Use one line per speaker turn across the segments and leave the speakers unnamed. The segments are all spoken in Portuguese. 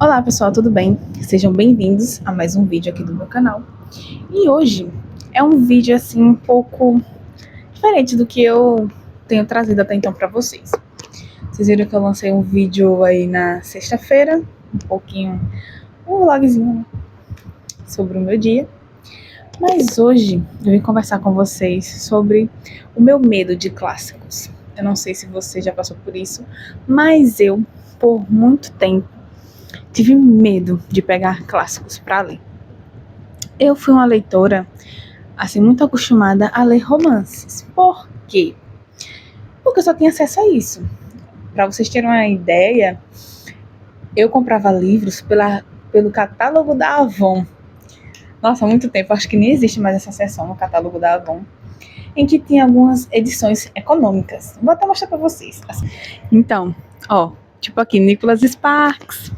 Olá pessoal, tudo bem? Sejam bem-vindos a mais um vídeo aqui do meu canal. E hoje é um vídeo assim um pouco diferente do que eu tenho trazido até então para vocês. Vocês viram que eu lancei um vídeo aí na sexta-feira, um vlogzinho sobre o meu dia. Mas hoje eu vim conversar com vocês sobre o meu medo de clássicos. Eu não sei se você já passou por isso, mas eu, por muito tempo, tive medo de pegar clássicos para ler. Eu fui uma leitora, assim, muito acostumada a ler romances. Por quê? Porque eu só tinha acesso a isso. Para vocês terem uma ideia, eu comprava livros pelo catálogo da Avon. Nossa, há muito tempo, acho que nem existe mais essa seção no catálogo da Avon, em que tinha algumas edições econômicas. Vou até mostrar para vocês. Então, ó, tipo aqui, Nicholas Sparks,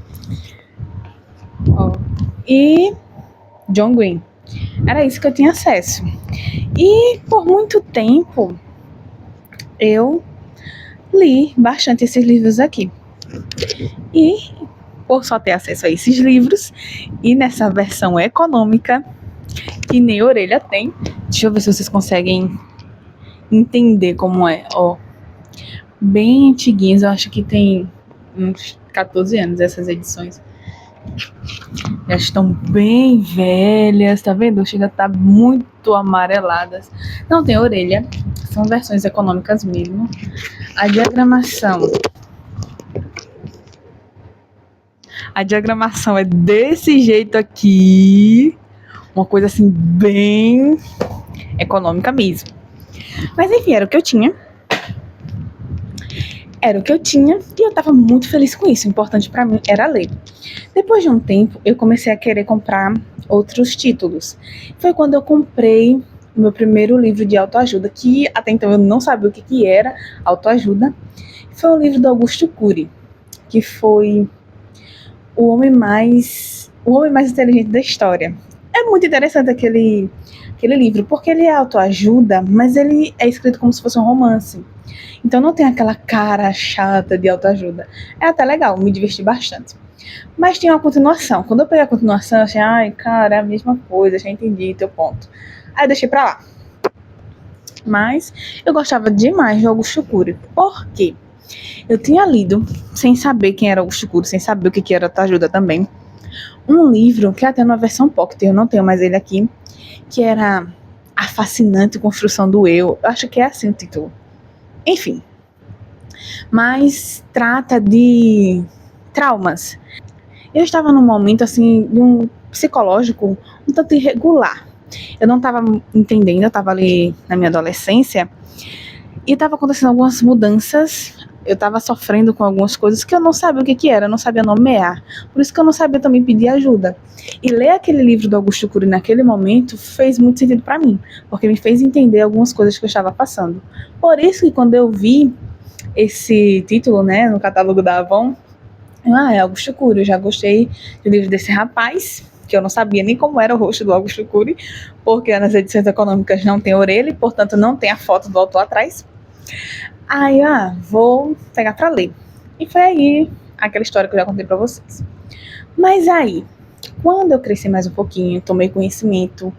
ó, e John Green. Era isso que eu tinha acesso. E por muito tempo eu li bastante esses livros aqui. E por só ter acesso a esses livros e nessa versão econômica, que nem orelha tem, deixa eu ver se vocês conseguem entender como é. Ó, bem antiguinhos, eu acho que tem uns 14 anos essas edições. Já estão bem velhas, tá vendo? Chega a estar muito amareladas. Não tem orelha, são versões econômicas mesmo. A diagramação é desse jeito aqui. Uma coisa assim bem econômica mesmo. Mas enfim, era o que eu tinha. E eu tava muito feliz com isso. O importante pra mim era ler. Depois de um tempo, eu comecei a querer comprar outros títulos. Foi quando eu comprei o meu primeiro livro de autoajuda, que até então eu não sabia o que era autoajuda. Foi um livro do Augusto Cury, que foi o homem mais inteligente da história. É muito interessante aquele livro, porque ele é autoajuda, mas ele é escrito como se fosse um romance. Então não tem aquela cara chata de autoajuda. É até legal, me diverti bastante. Mas tinha uma continuação. Quando eu peguei a continuação, eu achei, ai, cara, é a mesma coisa, já entendi teu ponto. Aí eu deixei pra lá. Mas eu gostava demais de Augusto Cury. Por quê? Eu tinha lido, sem saber quem era Augusto Cury, sem saber o que era autoajuda também, um livro que até numa versão pocket, eu não tenho mais ele aqui, que era A Fascinante Construção do Eu. Eu acho que é assim o título. Enfim. Mas trata de traumas. Eu estava num momento, assim, de um psicológico um tanto irregular. Eu não estava entendendo, eu estava ali na minha adolescência e estava acontecendo algumas mudanças. Eu estava sofrendo com algumas coisas que eu não sabia o que era, eu não sabia nomear. Por isso que eu não sabia também pedir ajuda. E ler aquele livro do Augusto Cury naquele momento fez muito sentido para mim, porque me fez entender algumas coisas que eu estava passando. Por isso que quando eu vi esse título, né, no catálogo da Avon, é Augusto Cury, eu já gostei do livro desse rapaz, que eu não sabia nem como era o rosto do Augusto Cury, porque nas edições econômicas não tem orelha e, portanto, não tem a foto do autor atrás. Aí, vou pegar pra ler. E foi aí aquela história que eu já contei pra vocês. Mas aí, quando eu cresci mais um pouquinho, tomei conhecimento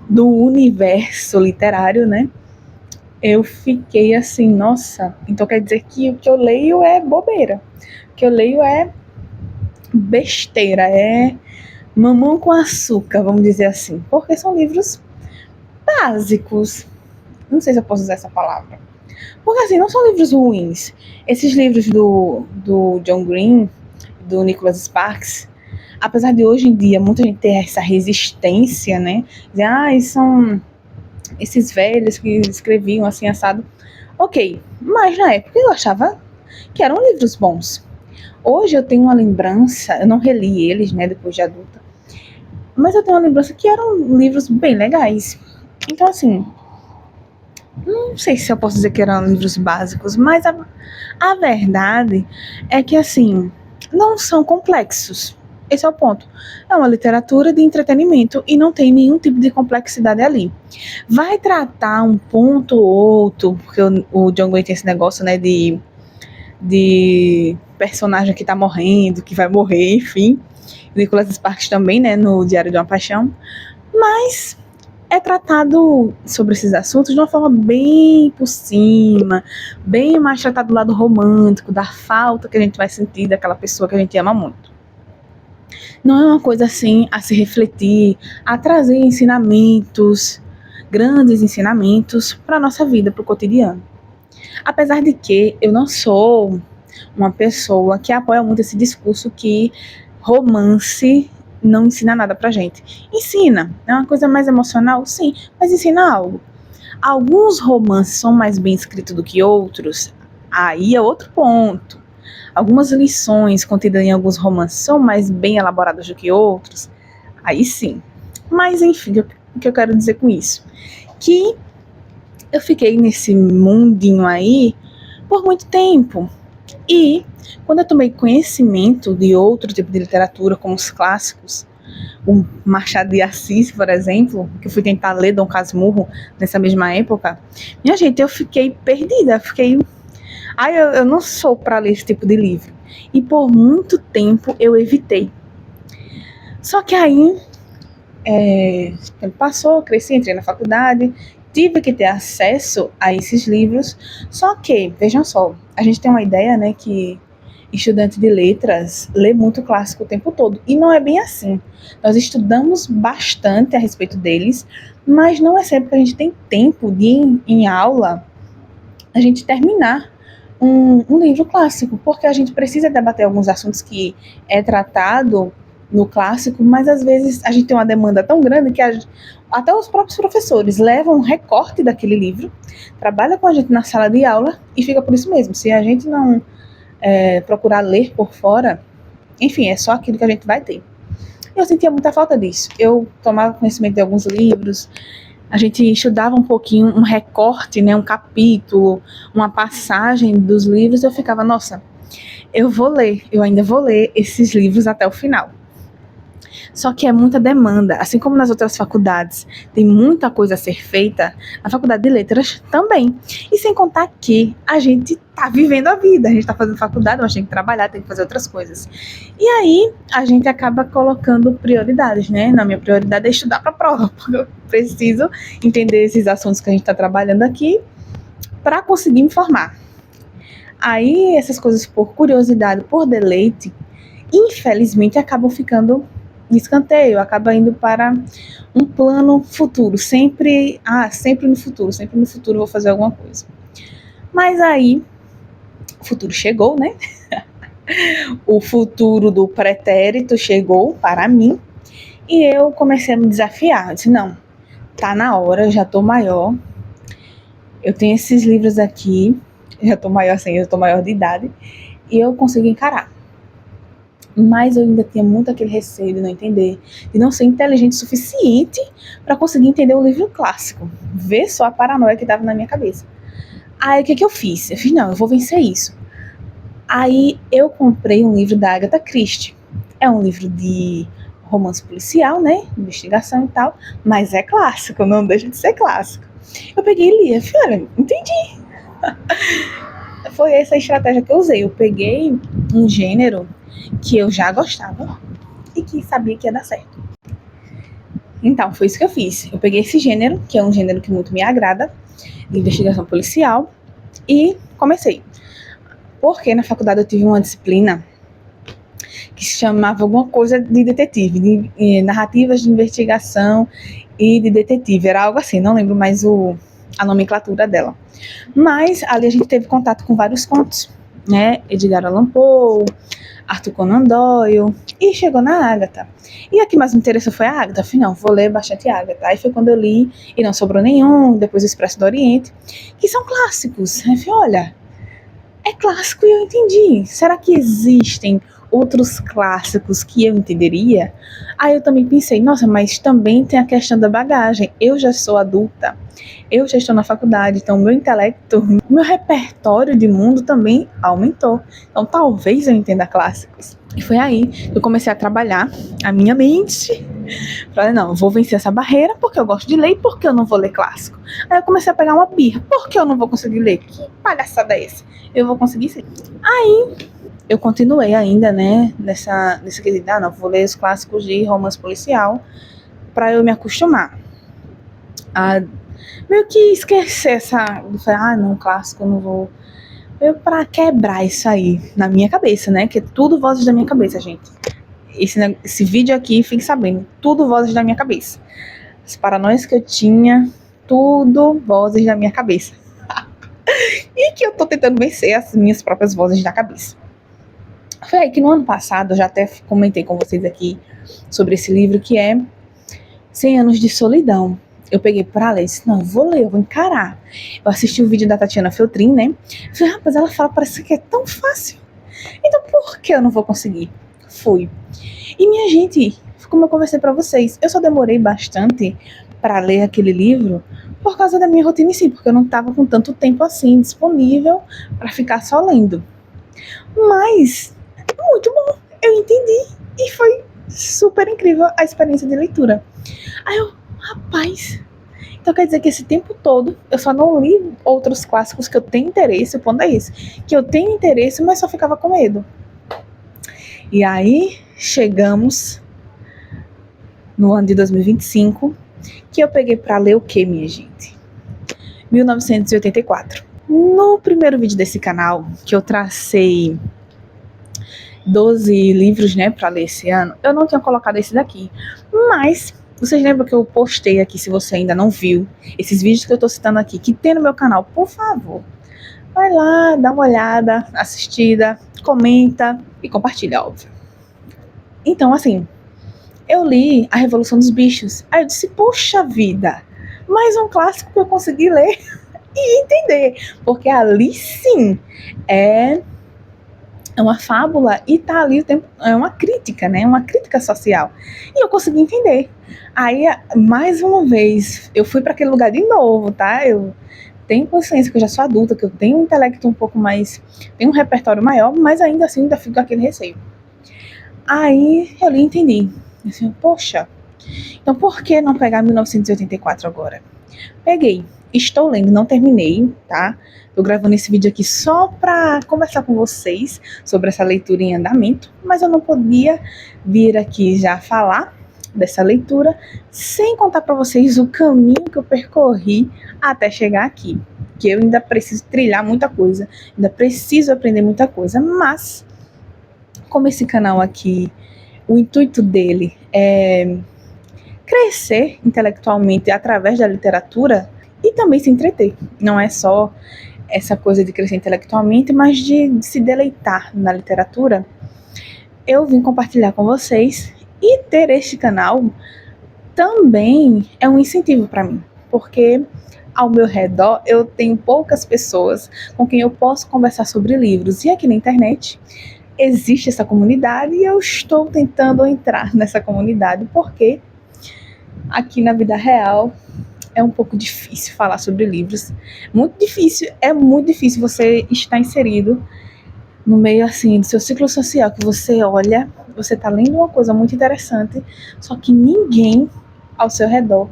do universo literário, né? Eu fiquei assim, nossa, então quer dizer que o que eu leio é bobeira. O que eu leio é besteira, é mamão com açúcar, vamos dizer assim. Porque são livros básicos. Não sei se eu posso usar essa palavra. Porque assim, não são livros ruins. Esses livros do John Green, do Nicholas Sparks, apesar de hoje em dia muita gente ter essa resistência, né? Dizer, são esses velhos que escreviam assim, assado. Ok, mas na época eu achava que eram livros bons. Hoje eu tenho uma lembrança, eu não reli eles, né, depois de adulta, mas eu tenho uma lembrança que eram livros bem legais. Então assim, não sei se eu posso dizer que eram livros básicos, mas a verdade é que assim, não são complexos. Esse é o ponto. É uma literatura de entretenimento e não tem nenhum tipo de complexidade ali. Vai tratar um ponto ou outro, porque o John Green tem esse negócio, né, de personagem que tá morrendo, que vai morrer, enfim. Nicholas Sparks também, né, no Diário de uma Paixão. Mas é tratado sobre esses assuntos de uma forma bem por cima, bem mais tratado do lado romântico, da falta que a gente vai sentir daquela pessoa que a gente ama muito. Não é uma coisa assim a se refletir, a trazer ensinamentos, grandes ensinamentos para a nossa vida, para o cotidiano. Apesar de que eu não sou uma pessoa que apoia muito esse discurso que romance não ensina nada pra gente. Ensina, é uma coisa mais emocional, sim, mas ensina algo. Alguns romances são mais bem escritos do que outros, aí é outro ponto. Algumas lições contidas em alguns romances são mais bem elaboradas do que outros, aí sim. Mas enfim, o que eu quero dizer com isso? Que eu fiquei nesse mundinho aí por muito tempo. E quando eu tomei conhecimento de outro tipo de literatura, como os clássicos, o Machado de Assis, por exemplo, que eu fui tentar ler Dom Casmurro nessa mesma época, minha gente, eu fiquei perdida, eu não sou para ler esse tipo de livro. E por muito tempo eu evitei. Só que aí, o tempo passou, cresci, entrei na faculdade, tive que ter acesso a esses livros, só que, vejam só, a gente tem uma ideia, né, que estudante de letras lê muito clássico o tempo todo, e não é bem assim. Nós estudamos bastante a respeito deles, mas não é sempre que a gente tem tempo de, em aula, a gente terminar um livro clássico, porque a gente precisa debater alguns assuntos que é tratado no clássico, mas às vezes a gente tem uma demanda tão grande que até os próprios professores levam um recorte daquele livro, trabalham com a gente na sala de aula e fica por isso mesmo. Se a gente não procurar ler por fora, enfim, é só aquilo que a gente vai ter. Eu sentia muita falta disso. Eu tomava conhecimento de alguns livros, a gente estudava um pouquinho, um recorte, né, um capítulo, uma passagem dos livros, eu ficava, nossa, eu ainda vou ler esses livros até o final. Só que é muita demanda, assim como nas outras faculdades tem muita coisa a ser feita, na faculdade de letras também. E sem contar que a gente tá vivendo a vida, a gente tá fazendo faculdade, mas tem que trabalhar, tem que fazer outras coisas. E aí a gente acaba colocando prioridades, né? Na minha prioridade é estudar para a prova, porque eu preciso entender esses assuntos que a gente tá trabalhando aqui para conseguir me formar. Aí essas coisas por curiosidade, por deleite, infelizmente acabam ficando de escanteio, acaba indo para um plano futuro, sempre no futuro vou fazer alguma coisa. Mas aí, o futuro chegou, né? O futuro do pretérito chegou para mim e eu comecei a me desafiar. Eu disse, não, tá na hora, eu já tô maior, eu tenho esses livros aqui, eu tô maior de idade e eu consigo encarar. Mas eu ainda tinha muito aquele receio de não entender, de não ser inteligente o suficiente para conseguir entender o livro clássico. Vê só a paranoia que estava na minha cabeça. Aí o que eu fiz? Eu fiz, não, eu vou vencer isso. Aí eu comprei um livro da Agatha Christie. É um livro de romance policial, né? Investigação e tal, mas é clássico, não deixa de ser clássico. Eu peguei e li, eu falei, olha, entendi. Foi essa a estratégia que eu usei. Eu peguei um gênero que eu já gostava e que sabia que ia dar certo. Então, foi isso que eu fiz. Eu peguei esse gênero, que é um gênero que muito me agrada, de investigação policial, e comecei. Porque na faculdade eu tive uma disciplina que se chamava alguma coisa de detetive, de narrativas de investigação e de detetive. Era algo assim, não lembro mais a nomenclatura dela. Mas ali a gente teve contato com vários contos, né? Edgar Allan Poe, Arthur Conan Doyle, e chegou na Agatha. E a que mais me interessou foi a Agatha. Falei, não, vou ler bastante Agatha. Aí foi quando eu li, e não sobrou nenhum, depois o Expresso do Oriente, que são clássicos. Aí eu falei, olha, é clássico e eu entendi. Será que existem outros clássicos que eu entenderia? Aí eu também pensei, nossa, mas também tem a questão da bagagem. Eu já sou adulta, eu já estou na faculdade, então meu intelecto, meu repertório de mundo também aumentou. Então talvez eu entenda clássicos. E foi aí que eu comecei a trabalhar a minha mente. Falei, não, eu vou vencer essa barreira porque eu gosto de ler e porque eu não vou ler clássico. Aí eu comecei a pegar uma birra. Por que eu não vou conseguir ler? Que palhaçada é essa? Eu vou conseguir sim. Aí eu continuei ainda, né, nesse quesito, não, vou ler os clássicos de romance policial para eu me acostumar a meio que esquecer não, clássico, eu não vou, meio para quebrar isso aí na minha cabeça, né, que é tudo vozes da minha cabeça, gente. Esse vídeo aqui, fique sabendo, tudo vozes da minha cabeça. As paranoias que eu tinha, tudo vozes da minha cabeça. E que eu tô tentando vencer as minhas próprias vozes da cabeça. Foi aí que no ano passado, eu já até comentei com vocês aqui sobre esse livro, que é 100 Anos de Solidão. Eu peguei pra ler, disse, não, eu vou ler, eu vou encarar. Eu assisti o vídeo da Tatiana Feltrin, né? Falei, rapaz, ela fala, parece que é tão fácil. Então por que eu não vou conseguir? Fui. E minha gente, como eu conversei pra vocês, eu só demorei bastante pra ler aquele livro por causa da minha rotina em si, porque eu não tava com tanto tempo assim disponível pra ficar só lendo. Mas muito bom, eu entendi e foi super incrível a experiência de leitura. Aí eu, rapaz, então quer dizer que esse tempo todo eu só não li outros clássicos que eu tenho interesse, o ponto é esse, que eu tenho interesse, mas só ficava com medo. E aí chegamos no ano de 2025, que eu peguei pra ler o que, minha gente? 1984. No primeiro vídeo desse canal, que eu tracei 12 livros, né, pra ler esse ano, eu não tinha colocado esse daqui, mas vocês lembram que eu postei aqui, se você ainda não viu, esses vídeos que eu tô citando aqui, que tem no meu canal, por favor, vai lá, dá uma olhada, assistida, comenta e compartilha, óbvio. Então, assim, eu li A Revolução dos Bichos, aí eu disse, poxa vida, mais um clássico que eu consegui ler e entender, porque ali sim é uma fábula e tá ali o tempo, é uma crítica, né? Uma crítica social. E eu consegui entender. Aí, mais uma vez, eu fui para aquele lugar de novo, tá? Eu tenho consciência que eu já sou adulta, que eu tenho um intelecto um pouco mais, tenho um repertório maior, mas ainda assim ainda fico com aquele receio. Aí eu li e entendi. Assim, poxa, então por que não pegar 1984 agora? Peguei. Estou lendo, não terminei, tá? Tô gravando esse vídeo aqui só pra conversar com vocês sobre essa leitura em andamento, mas eu não podia vir aqui já falar dessa leitura sem contar pra vocês o caminho que eu percorri até chegar aqui, que eu ainda preciso trilhar muita coisa, ainda preciso aprender muita coisa, mas como esse canal aqui, o intuito dele é crescer intelectualmente através da literatura e também se entreter. Não é só essa coisa de crescer intelectualmente, mas de se deleitar na literatura. Eu vim compartilhar com vocês e ter este canal também é um incentivo para mim, porque ao meu redor eu tenho poucas pessoas com quem eu posso conversar sobre livros, e aqui na internet existe essa comunidade e eu estou tentando entrar nessa comunidade, porque aqui na vida real é um pouco difícil falar sobre livros. É muito difícil você estar inserido no meio assim do seu ciclo social, que você olha, você tá lendo uma coisa muito interessante, só que ninguém ao seu redor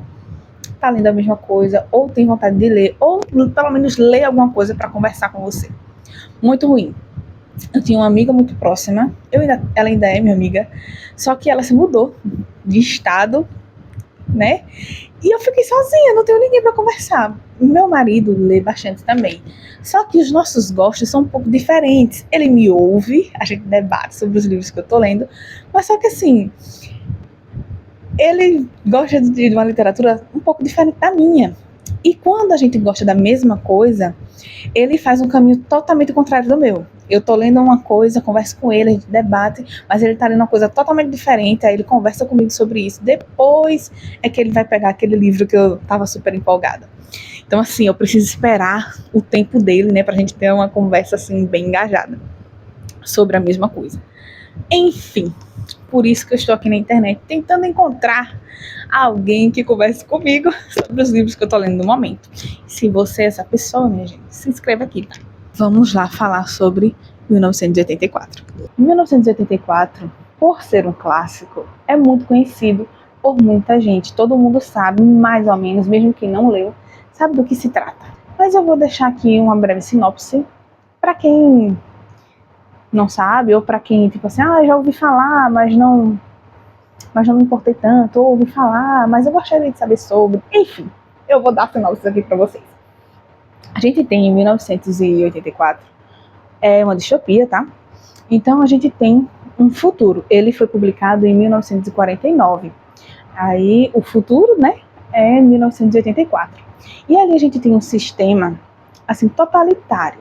tá lendo a mesma coisa, ou tem vontade de ler, ou pelo menos ler alguma coisa para conversar com você. Muito ruim. Eu tinha uma amiga muito próxima, ela ainda é minha amiga, só que ela se mudou de estado, né? E eu fiquei sozinha, não tenho ninguém para conversar. Meu marido lê bastante também. Só que os nossos gostos são um pouco diferentes. Ele me ouve, a gente debate sobre os livros que eu tô lendo, mas só que assim, ele gosta de uma literatura um pouco diferente da minha. E quando a gente gosta da mesma coisa, ele faz um caminho totalmente contrário do meu. Eu tô lendo uma coisa, converso com ele, a gente debate, mas ele tá lendo uma coisa totalmente diferente, aí ele conversa comigo sobre isso. Depois é que ele vai pegar aquele livro que eu tava super empolgada. Então, assim, eu preciso esperar o tempo dele, né, pra gente ter uma conversa, assim, bem engajada sobre a mesma coisa. Enfim, por isso que eu estou aqui na internet, tentando encontrar alguém que converse comigo sobre os livros que eu tô lendo no momento. Se você é essa pessoa, minha gente, se inscreva aqui, tá? Vamos lá falar sobre 1984. 1984, por ser um clássico, é muito conhecido por muita gente. Todo mundo sabe, mais ou menos, mesmo quem não leu, sabe do que se trata. Mas eu vou deixar aqui uma breve sinopse para quem não sabe, ou para quem, tipo assim, já ouvi falar, mas não me importei tanto, ou ouvi falar, mas eu gostaria de saber sobre. Enfim, eu vou dar a sinopse aqui para vocês. A gente tem em 1984, é uma distopia, tá? Então a gente tem um futuro. Ele foi publicado em 1949. Aí o futuro, né, é 1984. E ali a gente tem um sistema, assim, totalitário.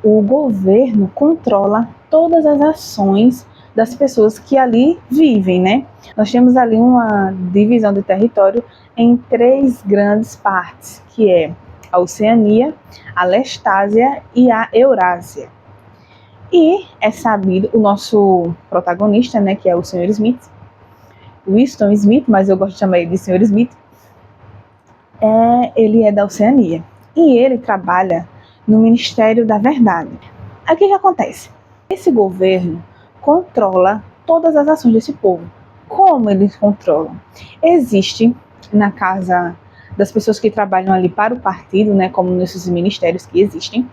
O governo controla todas as ações das pessoas que ali vivem, né? Nós temos ali uma divisão de território em 3 grandes partes, que é a Oceania, a Lestásia e a Eurásia. E é sabido, o nosso protagonista, né, que é o Sr. Smith, Winston Smith, mas eu gosto de chamar ele de Sr. Smith, ele é da Oceania. E ele trabalha no Ministério da Verdade. Aí o que acontece? Esse governo controla todas as ações desse povo. Como eles controlam? Existe na casa das pessoas que trabalham ali para o partido, né, como nesses ministérios que existem,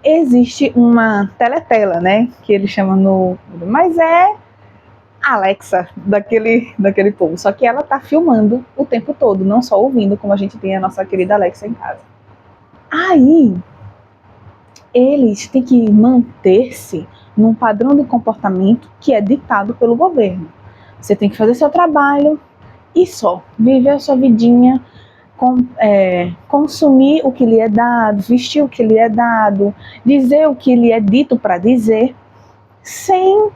existe uma teletela, né, que eles chamam no... Mas é Alexa daquele povo, só que ela tá filmando o tempo todo, não só ouvindo, como a gente tem a nossa querida Alexa em casa. Aí, eles têm que manter-se num padrão de comportamento que é ditado pelo governo. Você tem que fazer seu trabalho e só, viver a sua vidinha, consumir o que lhe é dado, vestir o que lhe é dado, dizer o que lhe é dito para dizer, sem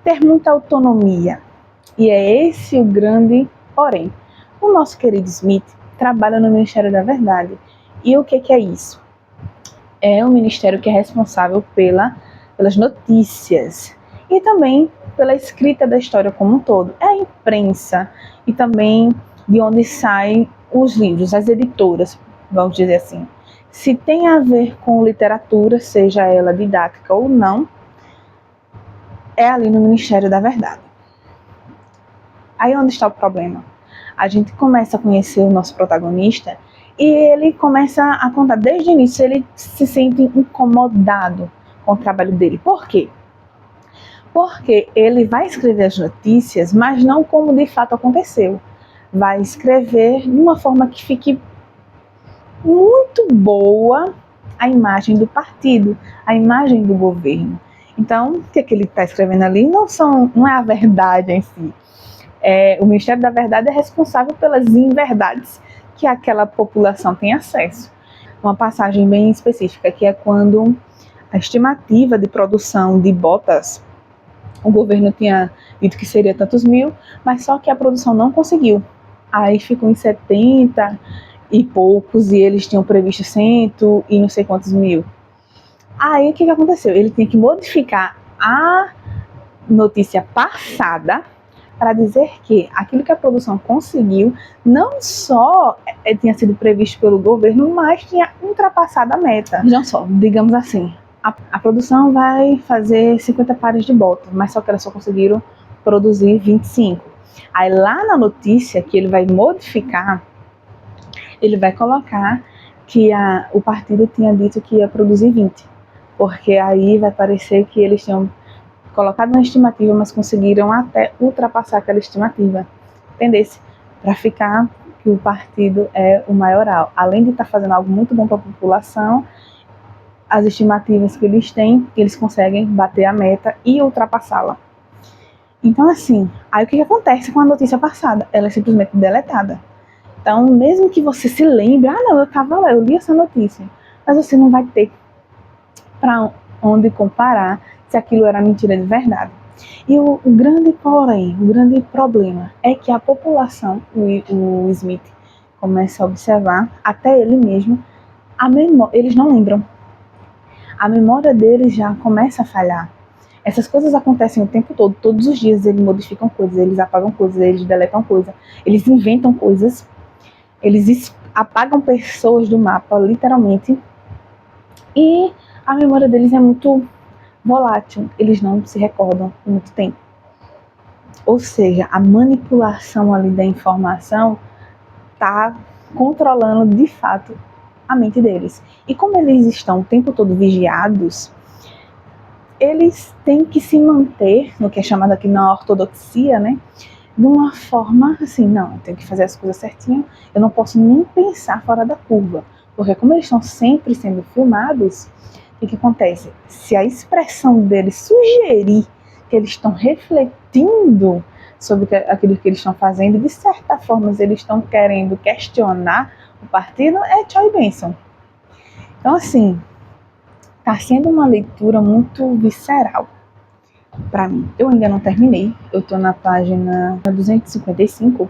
ter muita autonomia. E é esse o grande porém. O nosso querido Smith trabalha no Ministério da Verdade. E o que é isso? É um ministério que é responsável pelas notícias e também pela escrita da história como um todo. É a imprensa e também de onde saem os livros, as editoras, vamos dizer assim. Se tem a ver com literatura, seja ela didática ou não, é ali no Ministério da Verdade. Aí onde está o problema? A gente começa a conhecer o nosso protagonista e ele começa a contar, desde o início, ele se sente incomodado com o trabalho dele. Por quê? Porque ele vai escrever as notícias, mas não como de fato aconteceu. Vai escrever de uma forma que fique muito boa a imagem do partido, a imagem do governo. Então, o que ele está escrevendo ali não é a verdade em si. O Ministério da Verdade é responsável pelas inverdades que aquela população tem acesso. Uma passagem bem específica, que é quando a estimativa de produção de botas, o governo tinha dito que seria tantos mil, mas só que a produção não conseguiu. Aí ficou em 70 e poucos, e eles tinham previsto 100 e não sei quantos mil. Aí o que aconteceu? Ele tinha que modificar a notícia passada para dizer que aquilo que a produção conseguiu não só tinha sido previsto pelo governo, mas tinha ultrapassado a meta. Não só, digamos assim, a produção vai fazer 50 pares de botas, mas só que elas só conseguiram produzir 25. Aí lá na notícia que ele vai modificar, ele vai colocar que o partido tinha dito que ia produzir 20, porque aí vai parecer que eles tinham colocado uma estimativa, mas conseguiram até ultrapassar aquela estimativa, entendesse? Para ficar que o partido é o maioral. Além de estar fazendo algo muito bom para a população, as estimativas que eles têm, eles conseguem bater a meta e ultrapassá-la. Então, assim, aí o que acontece com a notícia passada? Ela é simplesmente deletada. Então, mesmo que você se lembre, não, eu estava lá, eu li essa notícia, mas você não vai ter para onde comparar se aquilo era mentira de verdade. E o grande porém, o grande problema é que a população, o Smith começa a observar, até ele mesmo, eles não lembram. A memória deles já começa a falhar. Essas coisas acontecem o tempo todo, todos os dias eles modificam coisas, eles apagam coisas, eles deletam coisas, eles inventam coisas, eles apagam pessoas do mapa, literalmente, e a memória deles é muito volátil, eles não se recordam por muito tempo. Ou seja, a manipulação ali da informação está controlando de fato a mente deles. E como eles estão o tempo todo vigiados, eles têm que se manter no que é chamado aqui na ortodoxia, né? De uma forma assim, não, eu tenho que fazer as coisas certinho, eu não posso nem pensar fora da curva, porque como eles estão sempre sendo filmados, o que acontece? Se a expressão deles sugerir que eles estão refletindo sobre aquilo que eles estão fazendo, de certa forma eles estão querendo questionar o partido, é tchau e bênção. Então assim, está sendo uma leitura muito visceral para mim. Eu ainda não terminei, eu estou na página 255,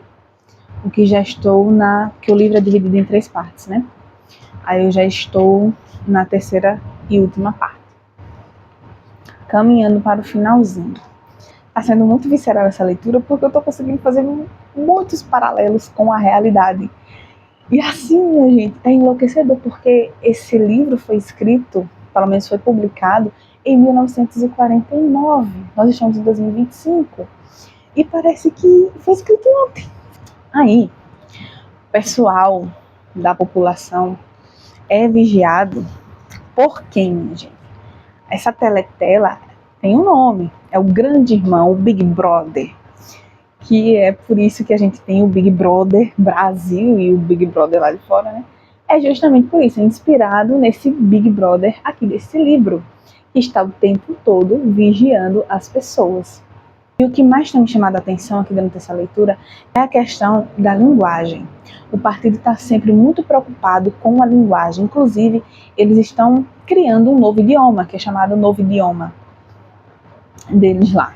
o que já estou que o livro é dividido em 3 partes, né? Aí eu já estou na 3ª e última parte, caminhando para o finalzinho. Está sendo muito visceral essa leitura, porque eu estou conseguindo fazer muitos paralelos com a realidade. E assim, minha gente, é enlouquecedor, porque esse livro foi escrito, pelo menos foi publicado, em 1949. Nós estamos em 2025. E parece que foi escrito ontem. Aí, o pessoal da população é vigiado por quem, minha gente? Essa teletela tem um nome, é o Grande Irmão, o Big Brother. Que é por isso que a gente tem o Big Brother Brasil e o Big Brother lá de fora, né? É justamente por isso, é inspirado nesse Big Brother aqui desse livro, que está o tempo todo vigiando as pessoas. E o que mais tem me chamado a atenção aqui durante essa leitura é a questão da linguagem. O partido está sempre muito preocupado com a linguagem, inclusive eles estão criando um novo idioma, que é chamado Novo Idioma deles lá.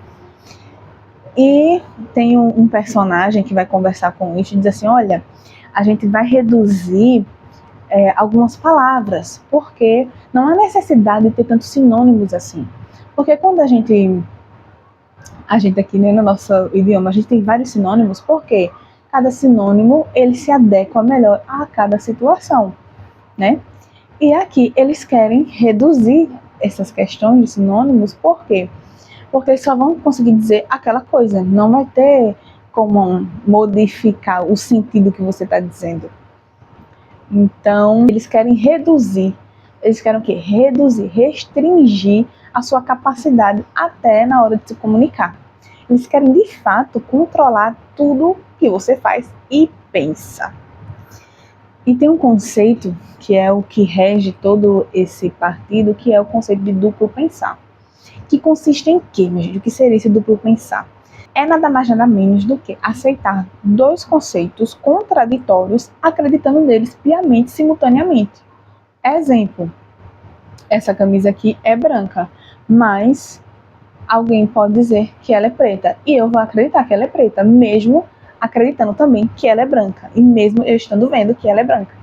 E tem um personagem que vai conversar com isso e diz assim, olha, a gente vai reduzir algumas palavras, porque não há necessidade de ter tantos sinônimos assim. Porque quando a gente aqui, né, no nosso idioma, a gente tem vários sinônimos, porque cada sinônimo ele se adequa melhor a cada situação, né? E aqui eles querem reduzir essas questões de sinônimos, por quê? Porque eles só vão conseguir dizer aquela coisa, não vai ter como modificar o sentido que você está dizendo. Então, eles querem reduzir, eles querem o quê? Reduzir, restringir a sua capacidade até na hora de se comunicar. Eles querem, de fato, controlar tudo que você faz e pensa. E tem um conceito que é o que rege todo esse partido, que é o conceito de duplo pensar. Que consiste em quê, meu gente? O que seria esse duplo pensar? É nada mais nada menos do que aceitar 2 conceitos contraditórios, acreditando neles piamente, simultaneamente. Exemplo, essa camisa aqui é branca, mas alguém pode dizer que ela é preta, e eu vou acreditar que ela é preta, mesmo acreditando também que ela é branca, e mesmo eu estando vendo que ela é branca.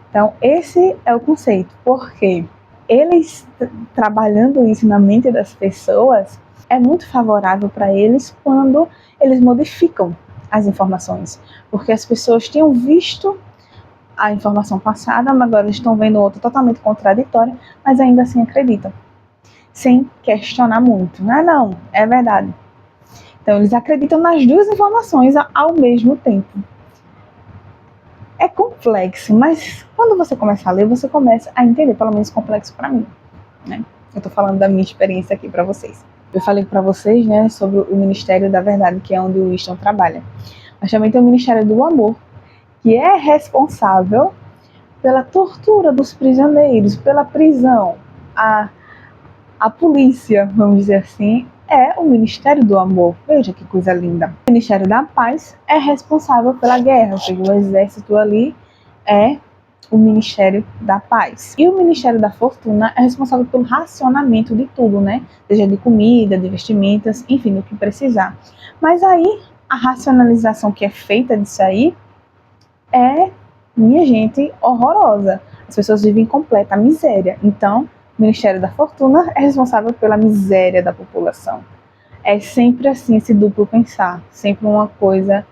Então, esse é o conceito, porque eles trabalhando isso na mente das pessoas é muito favorável para eles quando eles modificam as informações, porque as pessoas tinham visto a informação passada, mas agora estão vendo outra totalmente contraditória, mas ainda assim acreditam, sem questionar muito. Não, é verdade. Então eles acreditam nas 2 informações ao mesmo tempo. É complexo, mas quando você começa a ler, você começa a entender, pelo menos complexo para mim, né? Eu tô falando da minha experiência aqui para vocês. Eu falei para vocês, né, sobre o Ministério da Verdade, que é onde o Winston trabalha. Mas também tem o Ministério do Amor, que é responsável pela tortura dos prisioneiros, pela prisão. A polícia, vamos dizer assim, é o Ministério do Amor. Veja que coisa linda. O Ministério da Paz é responsável pela guerra, ou seja, o exército ali é o Ministério da Paz. E o Ministério da Fortuna é responsável pelo racionamento de tudo, né? Seja de comida, de vestimentas, enfim, do que precisar. Mas aí, a racionalização que é feita disso aí é, minha gente, horrorosa. As pessoas vivem em completa miséria. Então, o Ministério da Fortuna é responsável pela miséria da população. É sempre assim, esse duplo pensar. Sempre uma coisa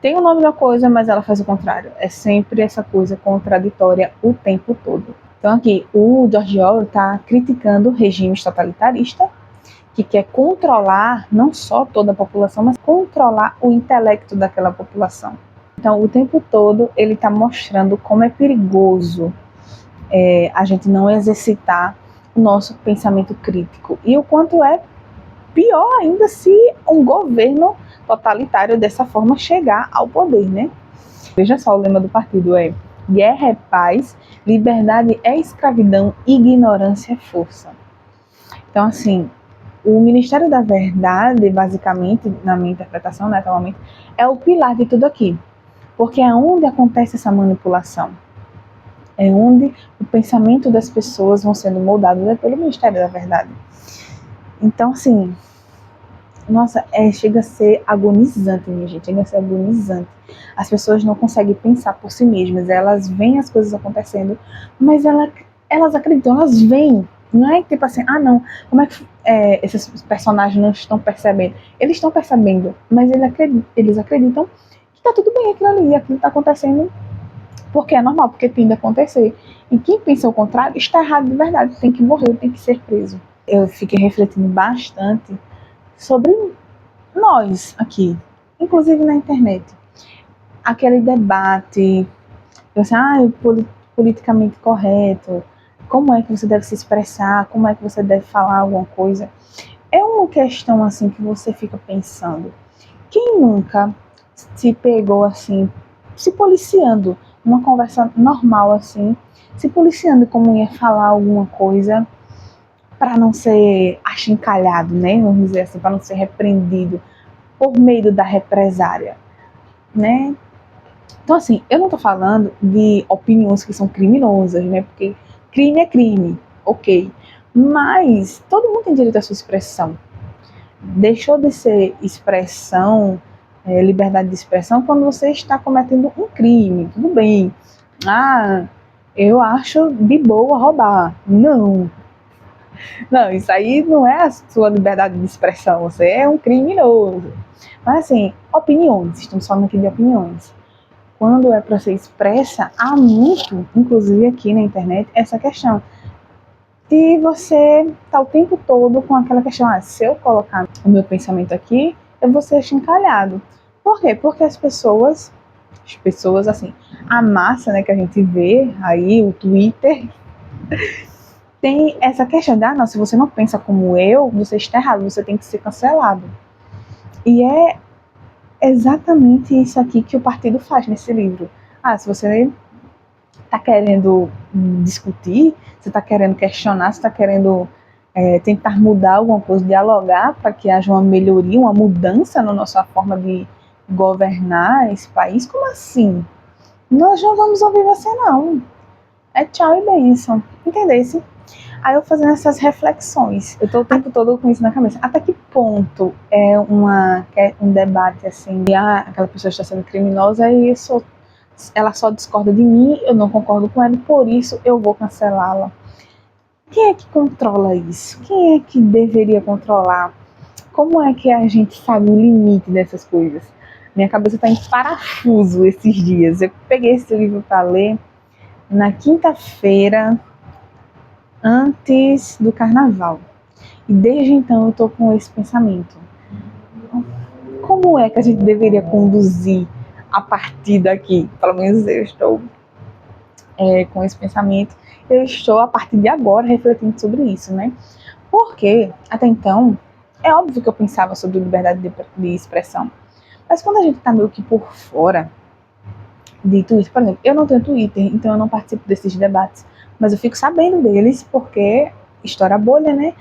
tem o nome da coisa, mas ela faz o contrário. É sempre essa coisa contraditória o tempo todo. Então aqui, o George Orwell está criticando regimes totalitaristas, que quer controlar não só toda a população, mas controlar o intelecto daquela população. Então, o tempo todo, ele está mostrando como é perigoso a gente não exercitar o nosso pensamento crítico. E o quanto é pior ainda se um governo totalitário dessa forma chegar ao poder, né? Veja só, o lema do partido é: guerra é paz, liberdade é escravidão, ignorância é força. Então, assim, o Ministério da Verdade, basicamente, na minha interpretação, né, atualmente, é o pilar de tudo aqui. Porque é onde acontece essa manipulação. É onde o pensamento das pessoas vão sendo moldados, né, pelo Ministério da Verdade. Então, assim, nossa, chega a ser agonizante, minha gente, chega a ser agonizante. As pessoas não conseguem pensar por si mesmas, elas veem as coisas acontecendo, mas elas acreditam, elas veem. Não é tipo assim, ah não, como é que esses personagens não estão percebendo? Eles estão percebendo, mas eles acreditam que tá tudo bem aquilo ali, aquilo tá acontecendo porque é normal, porque tem de acontecer. E quem pensa o contrário está errado de verdade, tem que morrer, tem que ser preso. Eu fiquei refletindo bastante sobre nós aqui, inclusive na internet. Aquele debate, assim, politicamente correto, como é que você deve se expressar, como é que você deve falar alguma coisa. É uma questão assim que você fica pensando. Quem nunca se pegou assim, se policiando, numa conversa normal assim, se policiando como ia falar alguma coisa para não ser achincalhado, né? Vamos dizer assim, para não ser repreendido por medo da represária, né? Então, assim, eu não tô falando de opiniões que são criminosas, né? Porque crime é crime, ok. Mas todo mundo tem direito à sua expressão. Deixou de ser expressão, liberdade de expressão, quando você está cometendo um crime, tudo bem. Ah, eu acho de boa roubar. Não, isso aí não é a sua liberdade de expressão, você é um criminoso. Mas assim, opiniões, estamos falando aqui de opiniões. Quando é para ser expressa, há muito, inclusive aqui na internet, essa questão de você estar o tempo todo com aquela questão, se eu colocar o meu pensamento aqui, eu vou ser chincalhado. Por quê? Porque as pessoas assim, a massa, né, que a gente vê aí, o Twitter, tem essa questão de, não, se você não pensa como eu, você está errado, você tem que ser cancelado. E é exatamente isso aqui que o partido faz nesse livro. Se você está querendo discutir, você está querendo questionar, você está querendo tentar mudar alguma coisa, dialogar para que haja uma melhoria, uma mudança na nossa forma de governar esse país, como assim? Nós não vamos ouvir você não. É tchau e bênção. Entendesse? Aí eu fazendo essas reflexões, eu tô o tempo todo com isso na cabeça. Até que ponto é um debate assim, aquela pessoa está sendo criminosa e ela só discorda de mim, eu não concordo com ela, por isso eu vou cancelá-la. Quem é que controla isso? Quem é que deveria controlar? Como é que a gente sabe o limite dessas coisas? Minha cabeça está em parafuso esses dias. Eu peguei esse livro para ler na quinta-feira, antes do carnaval. E desde então eu tô com esse pensamento. Como é que a gente deveria conduzir a partir daqui? Pelo menos eu estou com esse pensamento. Eu estou, a partir de agora, refletindo sobre isso, né? Porque, até então, é óbvio que eu pensava sobre liberdade de expressão. Mas quando a gente tá meio que por fora de Twitter, por exemplo, eu não tenho Twitter, então eu não participo desses debates. Mas eu fico sabendo deles porque estoura a bolha, né?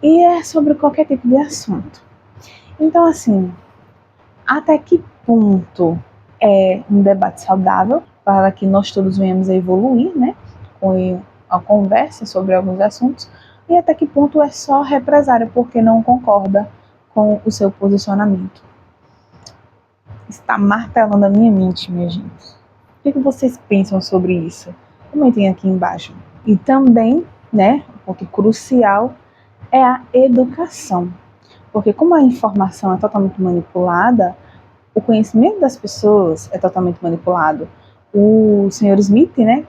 E é sobre qualquer tipo de assunto. Então, assim, até que ponto é um debate saudável para que nós todos venhamos a evoluir, né? Com a conversa sobre alguns assuntos. E até que ponto é só represária porque não concorda com o seu posicionamento. Está martelando a minha mente, minha gente. O que vocês pensam sobre isso? Comentem aqui embaixo. E também, né, um ponto crucial é a educação. Porque como a informação é totalmente manipulada, o conhecimento das pessoas é totalmente manipulado. O Sr. Smith, né,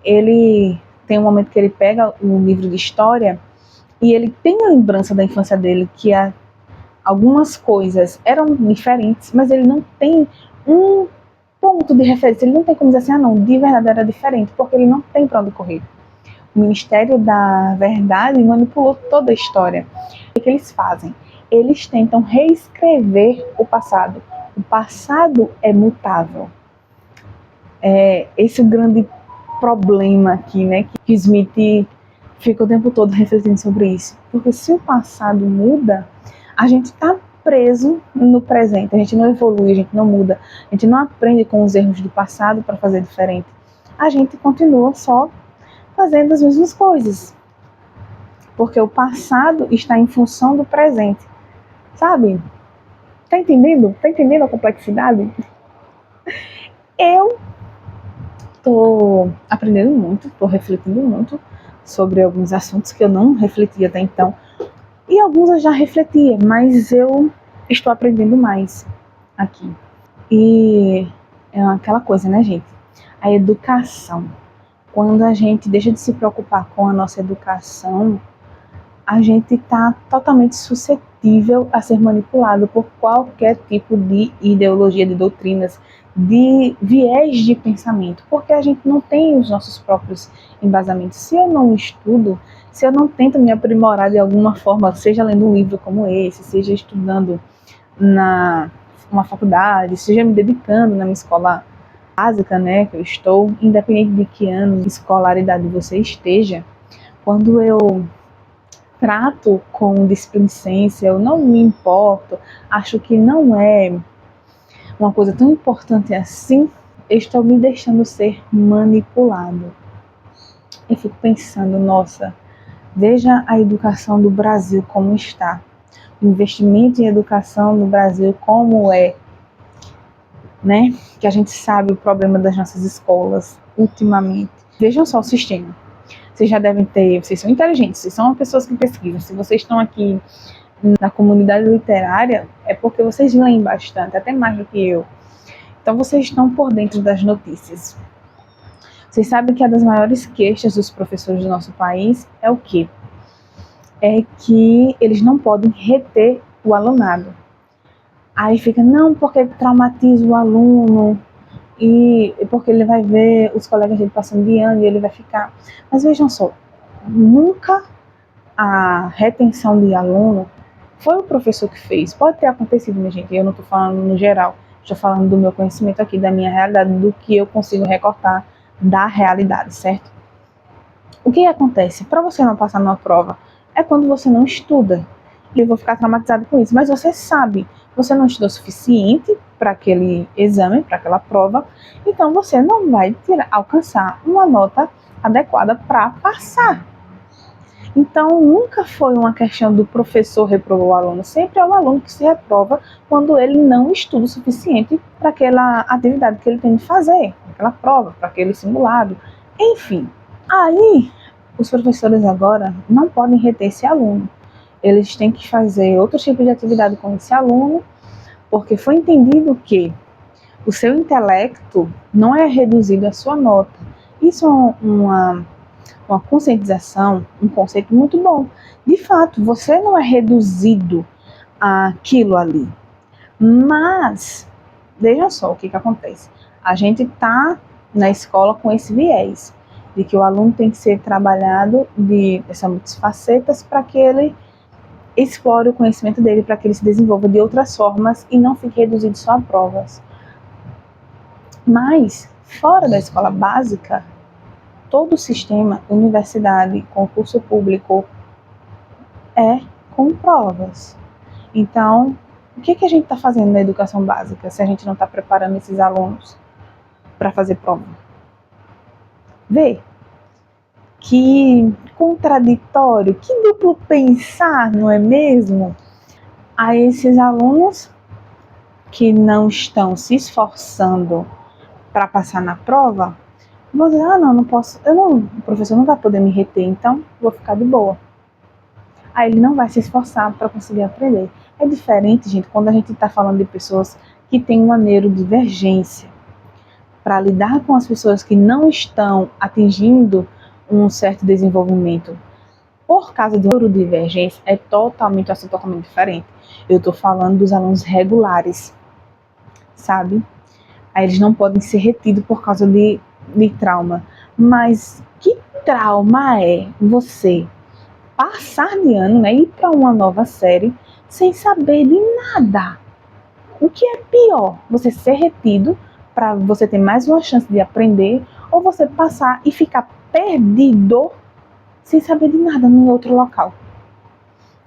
ele tem um momento que ele pega um livro de história e ele tem a lembrança da infância dele, que algumas coisas eram diferentes, mas ele não tem um ponto de referência, ele não tem como dizer assim, não, de verdade era diferente, porque ele não tem para onde correr. o Ministério da Verdade manipulou toda a história. O que eles fazem? Eles tentam reescrever o passado. O passado é mutável. Esse é o grande problema aqui, né? Que Smith fica o tempo todo refletindo sobre isso. Porque se o passado muda, a gente está preso no presente. A gente não evolui, a gente não muda. A gente não aprende com os erros do passado para fazer diferente. A gente continua só fazendo as mesmas coisas. Porque o passado está em função do presente. Sabe? Tá entendendo? Tá entendendo a complexidade? Eu tô aprendendo muito, tô refletindo muito sobre alguns assuntos que eu não refletia até então. E alguns eu já refletia, mas eu estou aprendendo mais aqui. E é aquela coisa, né, gente? A educação. Quando a gente deixa de se preocupar com a nossa educação, a gente está totalmente suscetível a ser manipulado por qualquer tipo de ideologia, de doutrinas, de viés de pensamento, porque a gente não tem os nossos próprios embasamentos. Se eu não estudo, se eu não tento me aprimorar de alguma forma, seja lendo um livro como esse, seja estudando na uma faculdade, seja me dedicando na minha escola básica, né, que eu estou, independente de que ano de escolaridade você esteja, quando eu trato com displicência, eu não me importo, acho que não é uma coisa tão importante assim, eu estou me deixando ser manipulado. Eu fico pensando, nossa, veja a educação do Brasil como está. O investimento em educação no Brasil como é, né? Que a gente sabe o problema das nossas escolas ultimamente. Vejam só o sistema. Vocês já devem ter, vocês são inteligentes, vocês são pessoas que pesquisam. Se vocês estão aqui na comunidade literária, é porque vocês leem bastante, até mais do que eu. Então vocês estão por dentro das notícias. Vocês sabem que uma das maiores queixas dos professores do nosso país é o quê? É que eles não podem reter o alunado. Aí fica, não, porque traumatiza o aluno, e porque ele vai ver os colegas dele passando de ano e ele vai ficar. Mas vejam só, nunca a retenção de aluno foi o professor que fez. Pode ter acontecido, minha gente, eu não estou falando no geral, estou falando do meu conhecimento aqui, da minha realidade, do que eu consigo recortar da realidade, certo? O que acontece? Para você não passar numa prova, é quando você não estuda. E eu vou ficar traumatizado com isso, mas você sabe, você não estudou o suficiente para aquele exame, para aquela prova, então você não vai alcançar uma nota adequada para passar. Então, nunca foi uma questão do professor reprovar o aluno, sempre é o aluno que se reprova quando ele não estuda o suficiente para aquela atividade que ele tem de fazer, aquela prova, para aquele simulado, enfim. Aí, os professores agora não podem reter esse aluno. Eles têm que fazer outro tipo de atividade com esse aluno, porque foi entendido que o seu intelecto não é reduzido à sua nota. Isso é uma conscientização, um conceito muito bom. De fato, você não é reduzido àquilo ali. Mas, veja só o que acontece. A gente está na escola com esse viés, de que o aluno tem que ser trabalhado dessas muitas facetas para que ele explore o conhecimento dele, para que ele se desenvolva de outras formas e não fique reduzido só a provas. Mas, fora da escola básica, todo o sistema, universidade, concurso público, é com provas. Então, o que a gente está fazendo na educação básica se a gente não está preparando esses alunos para fazer prova? Vê que contraditório, que duplo pensar, não é mesmo? A esses alunos que não estão se esforçando para passar na prova, vou dizer, não posso, o professor não vai poder me reter, então vou ficar de boa. Aí ele não vai se esforçar para conseguir aprender. É diferente, gente, quando a gente está falando de pessoas que têm uma neurodivergência. Para lidar com as pessoas que não estão atingindo um certo desenvolvimento por causa de neurodivergência, é totalmente diferente. Eu estou falando dos alunos regulares, sabe? Aí eles não podem ser retidos por causa de trauma. Mas que trauma é você passar de ano, né, ir para uma nova série sem saber de nada. O que é pior? Você ser retido para você ter mais uma chance de aprender, ou você passar e ficar perdido sem saber de nada em outro local.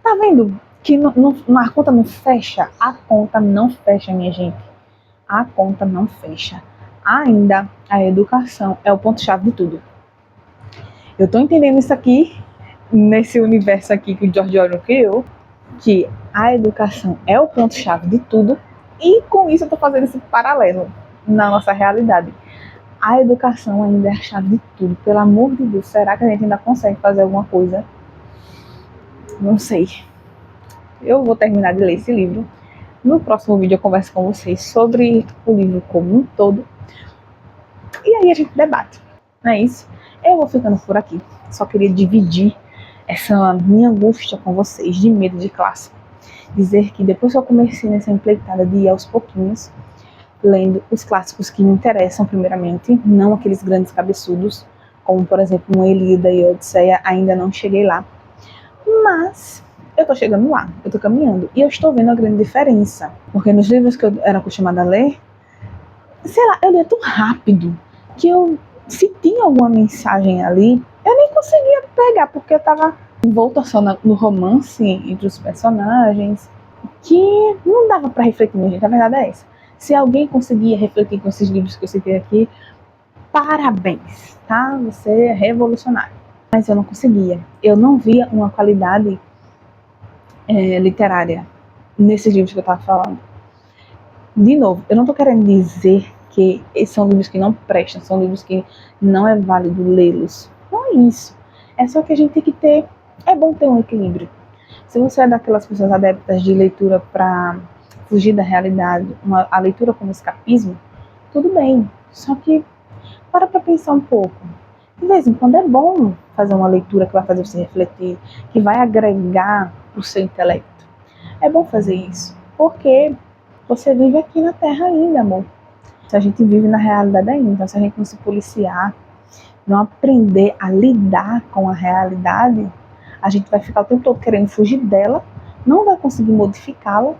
Tá vendo que a conta não fecha? A conta não fecha, minha gente. A conta não fecha. Ainda a educação é o ponto-chave de tudo. Eu tô entendendo isso aqui, nesse universo aqui que o George Orwell criou, que a educação é o ponto-chave de tudo, e com isso eu tô fazendo esse paralelo na nossa realidade. A educação ainda é a chave de tudo. Pelo amor de Deus, será que a gente ainda consegue fazer alguma coisa? Não sei. Eu vou terminar de ler esse livro. No próximo vídeo eu converso com vocês sobre o livro como um todo. E aí a gente debate. Não é isso? Eu vou ficando por aqui. Só queria dividir essa minha angústia com vocês, de medo de classe. Dizer que depois que eu comecei nessa empreitada de ir aos pouquinhos, lendo os clássicos que me interessam primeiramente, não aqueles grandes cabeçudos, como por exemplo uma Ilíada e Odisseia, ainda não cheguei lá. Mas eu tô chegando lá, eu tô caminhando, e eu estou vendo a grande diferença. Porque nos livros que eu era acostumada a ler, sei lá, eu lia tão rápido, que se tinha alguma mensagem ali, eu nem conseguia pegar, porque eu tava envolta só no romance entre os personagens, que não dava pra refletir, minha gente, a verdade é essa. Se alguém conseguia refletir com esses livros que eu citei aqui, parabéns, tá? Você é revolucionário. Mas eu não conseguia. Eu não via uma qualidade literária nesses livros que eu estava falando. De novo, eu não estou querendo dizer que esses são livros que não prestam, são livros que não é válido lê-los. Não é isso. É só que a gente tem que ter... É bom ter um equilíbrio. Se você é daquelas pessoas adeptas de leitura para fugir da realidade, a leitura como escapismo, tudo bem. Só que para pensar um pouco. De vez em quando é bom fazer uma leitura que vai fazer você refletir, que vai agregar o seu intelecto. É bom fazer isso, porque você vive aqui na Terra ainda, amor. Se a gente vive na realidade ainda, então se a gente não se policiar, não aprender a lidar com a realidade, a gente vai ficar o tempo todo querendo fugir dela, não vai conseguir modificá-la.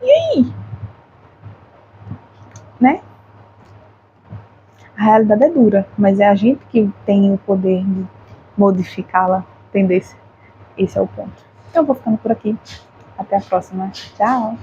E aí? Né? A realidade é dura, mas é a gente que tem o poder de modificá-la, entendeu? Esse é o ponto. Então eu vou ficando por aqui. Até a próxima. Tchau!